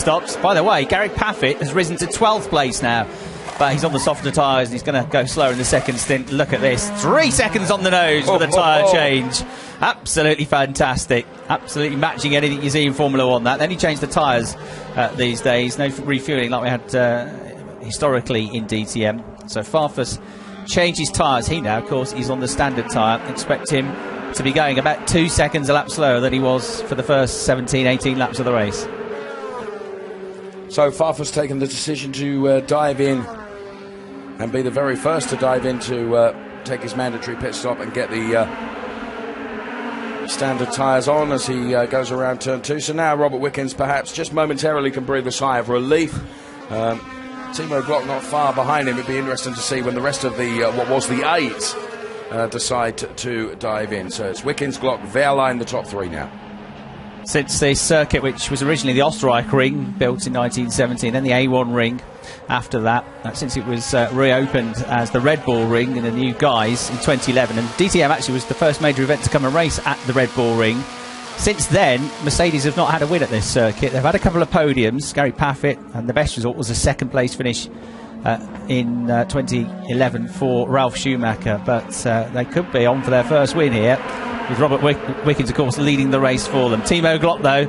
stops. By the way, Gary Paffett has risen to 12th place now, but he's on the softer tyres and he's going to go slower in the second stint. Look at this, 3 seconds on the nose for the tyre change. Absolutely fantastic, absolutely matching anything you see in Formula 1. That. Then he changed the tyres these days, no refuelling like we had historically in DTM. So Farfus changed his tyres. He now, of course, is on the standard tyre. Expect him to be going about 2 seconds a lap slower than he was for the first 17, 18 laps of the race. So Farfus taken the decision to dive in and be the very first to dive in to take his mandatory pit stop and get the standard tyres on as he goes around turn 2. So now Robert Wickens perhaps just momentarily can breathe a sigh of relief. Timo Glock not far behind him. It'd be interesting to see when the rest of the what was the 8 decide to dive in. So it's Wickens, Glock, Wehrlein, the top 3 now. Since the circuit, which was originally the Österreich ring, built in 1917, then the A1 ring after that, since it was reopened as the Red Bull ring in the new guise in 2011, and DTM actually was the first major event to come and race at the Red Bull ring. Since then, Mercedes have not had a win at this circuit. They've had a couple of podiums, Gary Paffett, and the best result was a second place finish in 2011 for Ralf Schumacher, but they could be on for their first win here, with Robert Wickens, of course, leading the race for them. Timo Glock, though,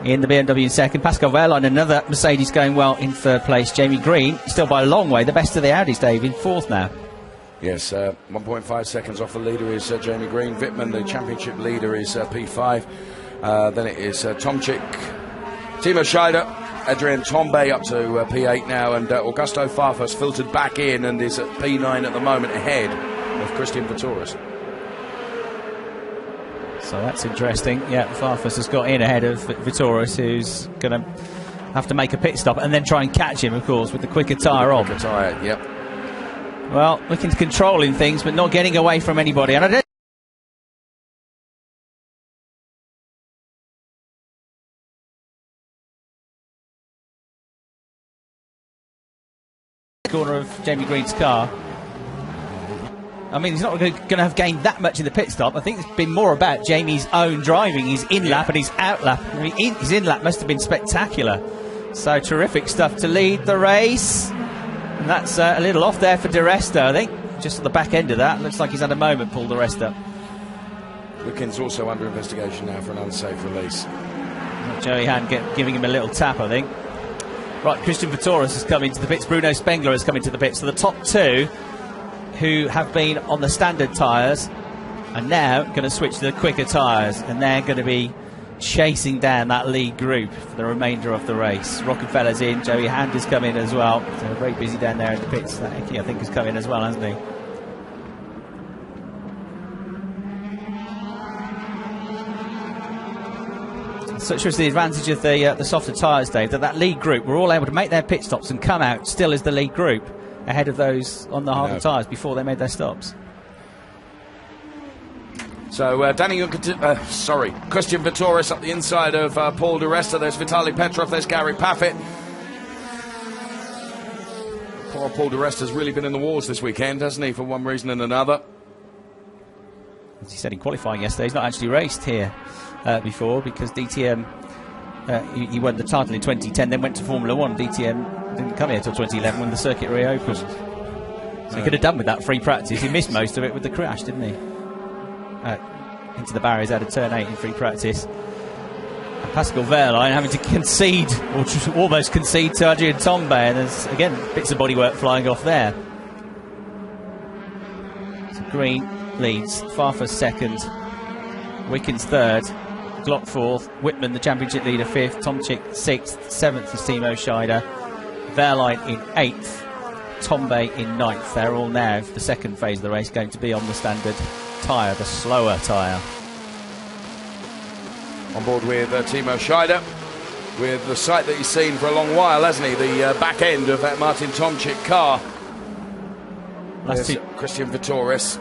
in the BMW in second. Pascal Wehrlein, another Mercedes, going well in third place. Jamie Green, still by a long way, the best of the Audis, Dave, in fourth now. Yes, 1.5 seconds off the leader is Jamie Green. Wittmann, the championship leader, is P5. Then it is Tomczyk, Timo Scheider, Adrian Tombe up to P8 now, and Augusto Farfus filtered back in and is at P9 at the moment, ahead of Christian Vittoris. So that's interesting. Yeah, Farfus has got in ahead of Vittoris, who's going to have to make a pit stop and then try and catch him, of course, with the quicker tyre on. Quicker tyre, yep. Well, looking to controlling things, but not getting away from anybody. And I don't corner of Jamie Green's car. I mean, he's not going to have gained that much in the pit stop. I think it's been more about Jamie's own driving, his in-lap and his out-lap. I mean, his in-lap must have been spectacular. So terrific stuff to lead the race. And that's a little off there for De Resta, I think. Just at the back end of that. Looks like he's had a moment, Paul De Resta. Wickens also under investigation now for an unsafe release. Joey Hand giving him a little tap, I think. Right, Christian Vittoris has come into the pits. Bruno Spengler has come into the pits. So the top 2 who have been on the standard tyres are now going to switch to the quicker tyres, and they're going to be chasing down that lead group for the remainder of the race. Rockefeller's in, Joey Hand has come in as well. So very busy down there in the pits. That Icky, I think, has come in as well, hasn't he? Such was the advantage of the softer tyres, Dave, that lead group were all able to make their pit stops and come out still as the lead group ahead of those on the harder tyres before they made their stops. So Christian Vittoris up the inside of Paul De Resta. There's Vitaly Petrov, there's Gary Paffett. Poor Paul De Resta's really been in the wars this weekend, hasn't he, for one reason and another. As he said in qualifying yesterday, he's not actually raced here before, because DTM, he won the title in 2010, then went to Formula 1. DTM didn't come here till 2011 when the circuit reopened. So he could have done with that free practice. He missed most of it with the crash, didn't he? Into the barriers out of turn 8 in free practice. And Pascal Wehrlein having to concede, or almost concede, to Adrian Tombe, and there's again bits of bodywork flying off there. So Green leads, Farfus second, Wickens third, Glock fourth, Wittmann, the championship leader, fifth, Tomczyk sixth, seventh is Timo Scheider, Wehrlein in eighth, Tombe in ninth. They're all now, for the second phase of the race, going to be on the standard tyre, the slower tyre. On board with Timo Scheider, with the sight that he's seen for a long while, hasn't he? The back end of that Martin Tomczyk car. Christian Vittoris.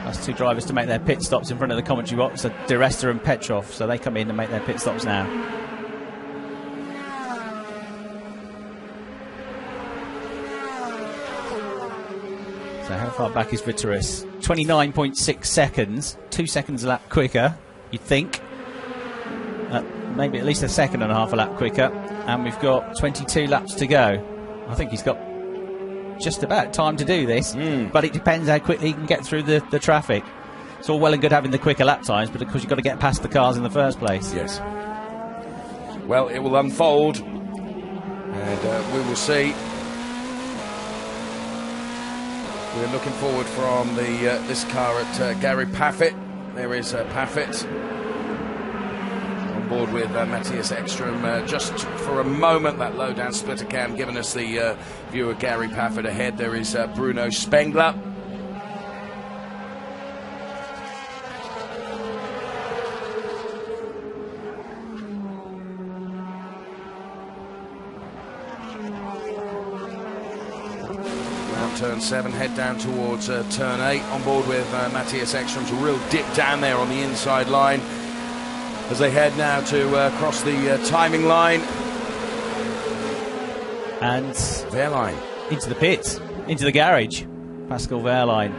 Last 2 drivers to make their pit stops in front of the commentary box are De Resta and Petrov, so they come in and make their pit stops now. So how far back is Vittoris? 29.6 seconds, 2 seconds a lap quicker, you'd think. Maybe at least a second and a half a lap quicker. and we've got 22 laps to go. I think he's got just about time to do this, but it depends how quickly he can get through the traffic. It's all well and good having the quicker lap times, but of course you've got to get past the cars in the first place. Yes. Well, it will unfold, and we will see. We're looking forward from this car at Gary Paffett. There is Paffett on board with Matthias Ekstrom. Just for a moment, that low-down splitter cam giving us the view of Gary Paffett ahead. There is Bruno Spengler. Turn 7, head down towards turn 8, on board with Matthias Ekstrom's a real dip down there on the inside line as they head now to cross the timing line. And Wehrlein into the pits, into the garage. Pascal Wehrlein.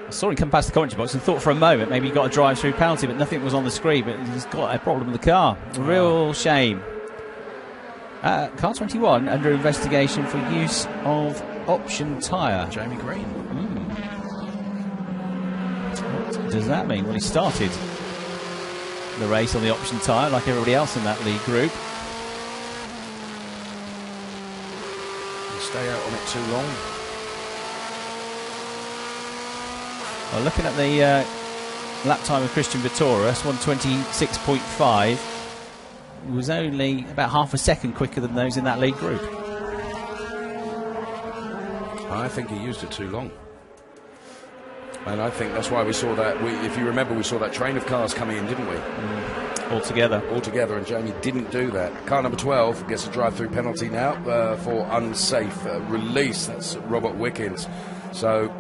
I saw him come past the commentary box and thought for a moment maybe he got a drive-through penalty, but nothing was on the screen. But he's got a problem with the car. A real shame. Car 21 under investigation for use of option tyre. Jamie Green. What does that mean? Well, he started the race on the option tyre like everybody else in that lead group. You stay out on it too long. Well, looking at the lap time of Christian Vittoris, 1:26.5, was only about half a second quicker than those in that lead group. I think he used it too long. And I think that's why we saw that. If you remember, we saw that train of cars coming in, didn't we? Altogether, and Jamie didn't do that. Car number 12 gets a drive-through penalty now for unsafe release. That's Robert Wickens. So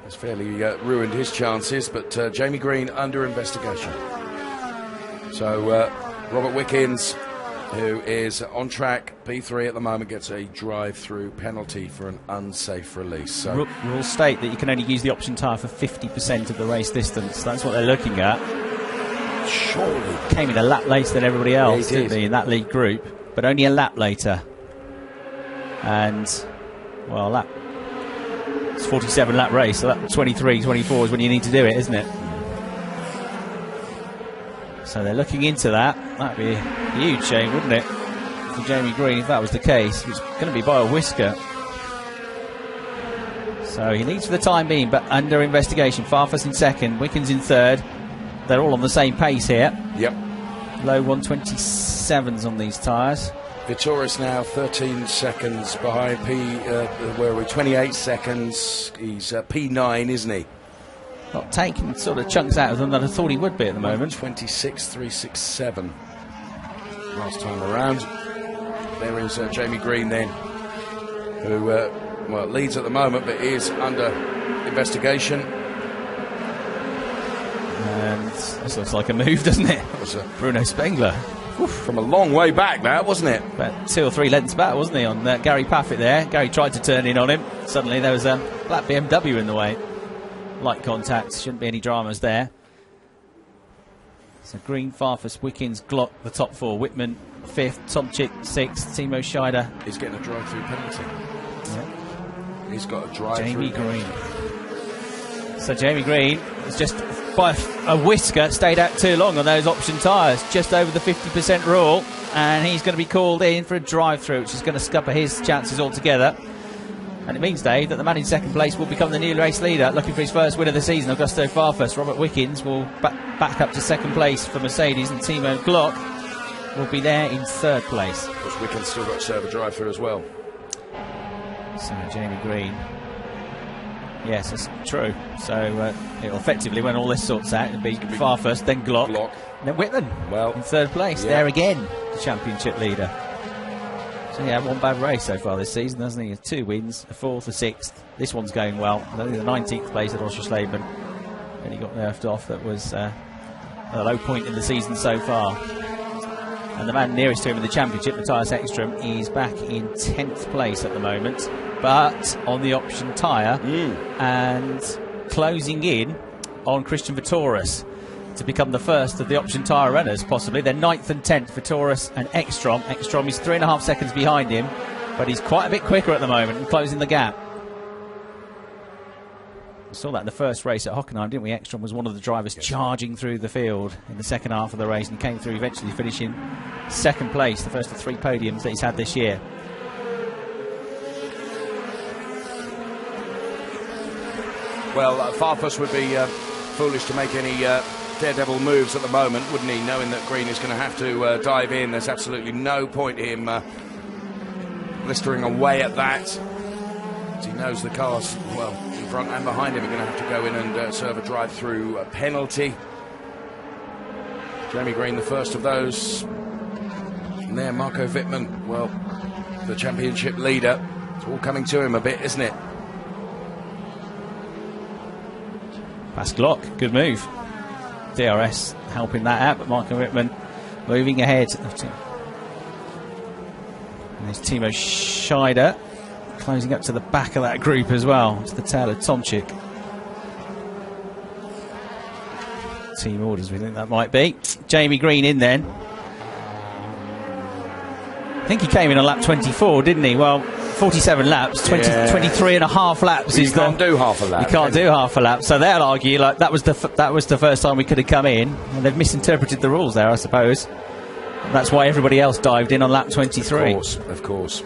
it's fairly ruined his chances, but Jamie Green under investigation. So Robert Wickens, who is on track, P3 at the moment, gets a drive-through penalty for an unsafe release. So rules state that you can only use the option tyre for 50% of the race distance. That's what they're looking at. Surely. Came in a lap later than everybody else, yeah, didn't he, in that lead group, but only a lap later. And, well, it's a 47-lap race, so that 23, 24 is when you need to do it, isn't it? So they're looking into that. That'd be a huge shame, wouldn't it, for Jamie Green if that was the case. It's going to be by a whisker. So he leads for the time being, but under investigation. Farfus in second, Wickens in third. They're all on the same pace here. Yep. Low 127s on these tyres. Vittoris now 13 seconds behind where are we? 28 seconds. He's P9, isn't he? Not taking sort of chunks out of them that I thought he would be at the moment. 26.367 last time around. There is Jamie Green then, who well, leads at the moment, but is under investigation. And this looks like a move, doesn't it? That was Bruno Spengler. Oof, from a long way back, that wasn't it? About 2 or 3 lengths back, wasn't he, on Gary Paffett there? Gary tried to turn in on him. Suddenly there was a black BMW in the way. Light contact, shouldn't be any dramas there. So Green, Farfus, Wickens, Glock, the top 4. Whitman, 5th. Tomczyk, 6th. Timo Scheider. He's getting a drive-through penalty. Yeah. He's got a drive-through. Jamie Green. So Jamie Green has just, by a whisker, stayed out too long on those option tyres. Just over the 50% rule. And he's going to be called in for a drive-through, which is going to scupper his chances altogether. And it means, Dave, that the man in second place will become the new race leader, looking for his first win of the season, Augusto Farfus. Robert Wickens will back up to second place for Mercedes, and Timo Glock will be there in third place. Of course, Wickens still got to serve a drive-through as well. So Jamie Green. Yes, that's true. So it'll effectively, when all this sorts out, it'll be Farfus, then Glock, then Whitman in third place. Yeah. There again, the championship leader. So yeah, one bad race so far this season, hasn't he? 2 wins, a 4th, a 6th. This one's going well. Only the 19th place at Oschersleben. And he got nerfed off. That was a low point in the season so far. And the man nearest to him in the championship, Matthias Ekstrom, is back in 10th place at the moment, but on the option tyre and closing in on Christian Vittoris. to become the first of the option tyre runners, possibly. They're 9th and 10th for Taurus and Ekstrom. Ekstrom is 3.5 seconds behind him, but he's quite a bit quicker at the moment and closing the gap. We saw that in the first race at Hockenheim, didn't we? Ekstrom was one of the drivers charging through the field in the second half of the race and came through, eventually finishing second place, the first of 3 podiums that he's had this year. Well, Farfus would be foolish to make any daredevil moves at the moment, wouldn't he? Knowing that Green is going to have to dive in, there's absolutely no point in him blistering away at that. As he knows the cars, well, in front and behind him, are going to have to go in and serve a drive-through penalty. Jamie Green, the first of those. And there, Marco Wittmann, well, the championship leader. It's all coming to him a bit, isn't it? Past Glock, good move. DRS helping that out, but Marco Wittmann moving ahead. And there's Timo Scheider closing up to the back of that group as well, to the tail of Tomczyk. Team orders, we think that might be. Jamie Green in then. I think he came in on lap 24, didn't he? Well, 47 laps, 23 and a half laps. You can't do half a lap. You can't do half a lap, so they'll argue like that was the first time we could have come in, and they've misinterpreted the rules there, I suppose. And that's why everybody else dived in on lap 23. Of course.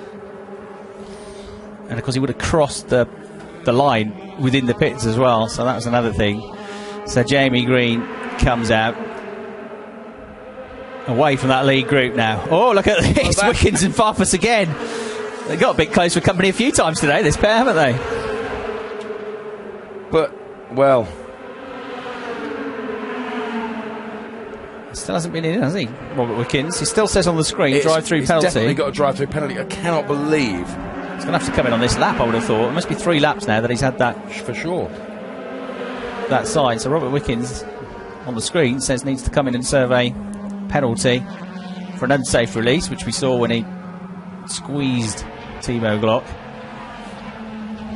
And of course he would have crossed the line within the pits as well, so that was another thing. So Jamie Green comes out away from that lead group now. Oh, look at this, Wickens and Farfus again. They got a bit close for company a few times today, this pair, haven't they? But, well, still hasn't been in, has he, Robert Wickens? He still says on the screen, drive-through penalty. He's definitely got a drive-through penalty. I cannot believe. He's going to have to come in on this lap, I would have thought. It must be 3 laps now that he's had that. For sure. That side. So Robert Wickens on the screen says needs to come in and serve a penalty for an unsafe release, which we saw when he squeezed Timo Glock.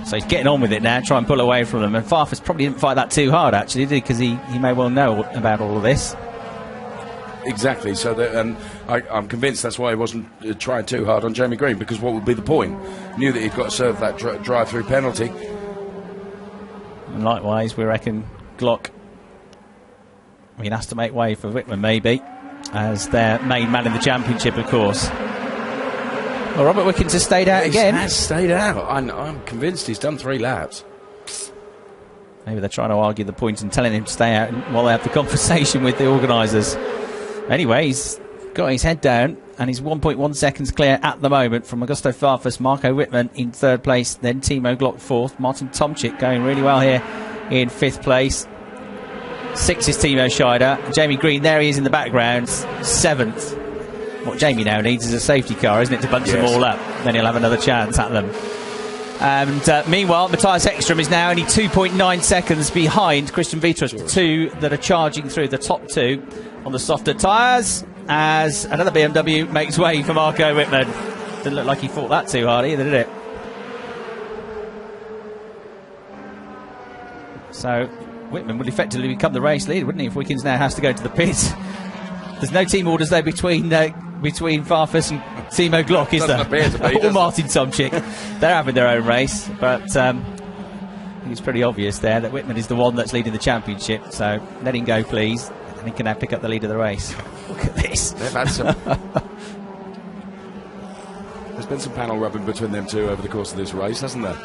So he's getting on with it now, try and pull away from them. And Farfus probably didn't fight that too hard, actually, did he? Because he may well know about all of this. Exactly. So I'm convinced that's why he wasn't trying too hard on Jamie Green, because what would be the point? Knew that he'd got to serve that drive-through penalty. And likewise, we reckon Glock has to make way for Wittmann, maybe, as their main man in the championship, of course. Well, Robert Wickens has stayed out again. He has stayed out. I'm convinced he's done 3 laps. Maybe they're trying to argue the point and telling him to stay out while they have the conversation with the organisers. Anyway, he's got his head down and he's 1.1 seconds clear at the moment from Augusto Farfus. Marco Wittmann in 3rd place, then Timo Glock 4th. Martin Tomczyk going really well here in 5th place. 6th is Timo Scheider. Jamie Green, there he is in the background, 7th. What Jamie now needs is a safety car, isn't it, to bunch them all up? Then he'll have another chance at them. And meanwhile, Matthias Ekstrom is now only 2.9 seconds behind Christian Vitrus, the 2 that are charging through, the top 2 on the softer tyres, as another BMW makes way for Marco Wittmann. Didn't look like he fought that too hard either, did it? So Wittmann would effectively become the race leader, wouldn't he, if Wickens now has to go to the pit? There's no team orders though between Farfus and Timo Glock, is there? Appear to be, or Martin Tomczyk. They're having their own race, but I think it's pretty obvious there that Wittmann is the one that's leading the championship. So let him go, please, and he can now pick up the lead of the race. Look at this. They've had some. There's been some panel rubbing between them two over the course of this race, hasn't there?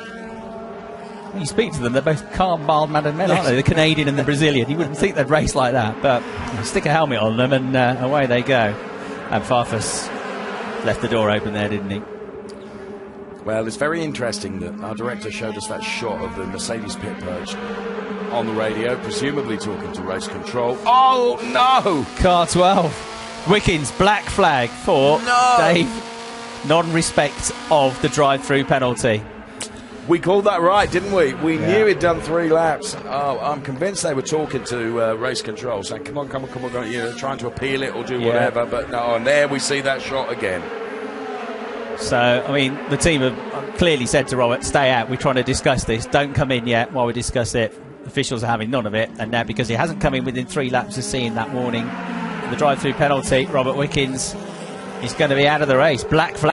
When you speak to them, they're both calm, mild-mannered men, aren't they? The Canadian and the Brazilian. You wouldn't think they'd race like that, but stick a helmet on them and away they go. And Farfus left the door open there, didn't he? Well, it's very interesting that our director showed us that shot of the Mercedes pit perch on the radio, presumably talking to race control. Oh, no! Car 12. Wickens, black flag for Dave. Non-respect of the drive-through penalty. We called that right, didn't we? We knew he'd done 3 laps. Oh, I'm convinced they were talking to race control, saying, come on, trying to appeal it or do whatever. But no, and there we see that shot again. So, I mean, the team have clearly said to Robert, stay out, we're trying to discuss this. Don't come in yet while we discuss it. officials are having none of it, and now because he hasn't come in within 3 laps of seeing that warning, the drive-through penalty, Robert Wickens is going to be out of the race. Black flag.